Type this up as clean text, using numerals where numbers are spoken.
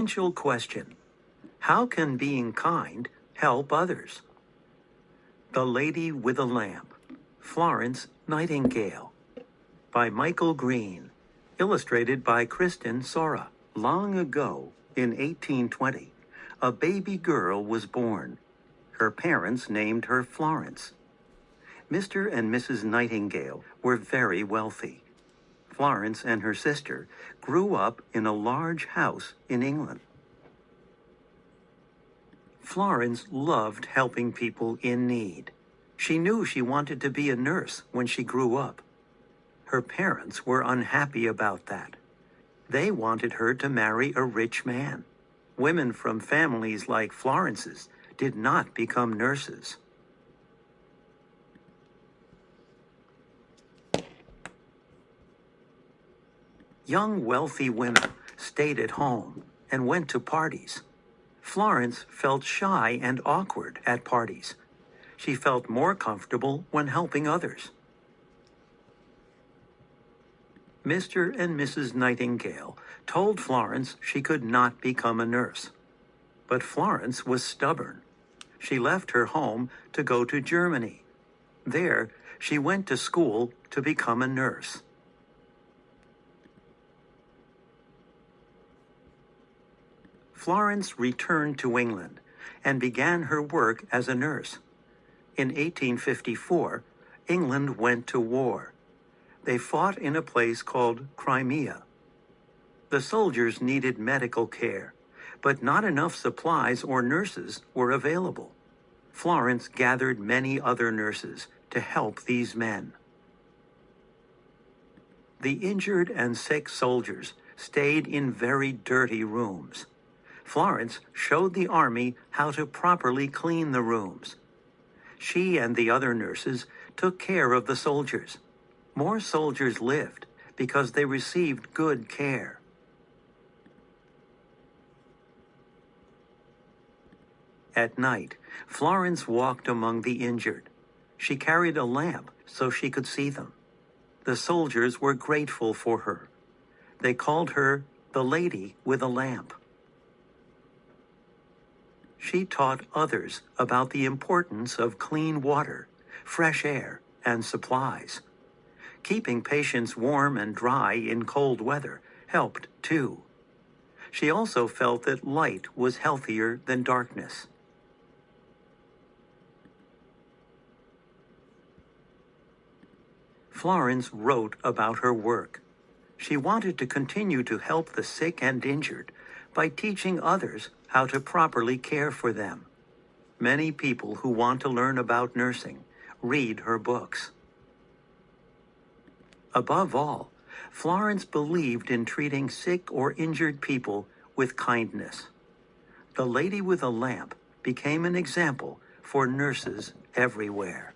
Essential question: how can being kind help others? The Lady with a Lamp, Florence Nightingale, by Michael Green, illustrated by Kristen Sora. Long ago, in 1820, a baby girl was born. Her parents named her Florence. Mr. and Mrs. Nightingale were very wealthy. Florence and her sister grew up in a large house in England. Florence loved helping people in need. She knew she wanted to be a nurse when she grew up. Her parents were unhappy about that. They wanted her to marry a rich man. Women from families like Florence's did not become nurses. Young wealthy women stayed at home and went to parties. Florence felt shy and awkward at parties. She felt more comfortable when helping others. Mr. and Mrs. Nightingale told Florence she could not become a nurse. But Florence was stubborn. She left her home to go to Germany. There, she went to school to become a nurse. Florence returned to England and began her work as a nurse. In 1854, England went to war. They fought in a place called Crimea. The soldiers needed medical care, but not enough supplies or nurses were available. Florence gathered many other nurses to help these men. The injured and sick soldiers stayed in very dirty rooms. Florence showed the army how to properly clean the rooms. She and the other nurses took care of the soldiers. More soldiers lived because they received good care. At night, Florence walked among the injured. She carried a lamp so she could see them. The soldiers were grateful for her. They called her the Lady with a Lamp. She taught others about the importance of clean water, fresh air, and supplies. Keeping patients warm and dry in cold weather helped too. She also felt that light was healthier than darkness. Florence wrote about her work. She wanted to continue to help the sick and injured by teaching others how to properly care for them. Many people who want to learn about nursing read her books. Above all, Florence believed in treating sick or injured people with kindness. The Lady with a Lamp became an example for nurses everywhere.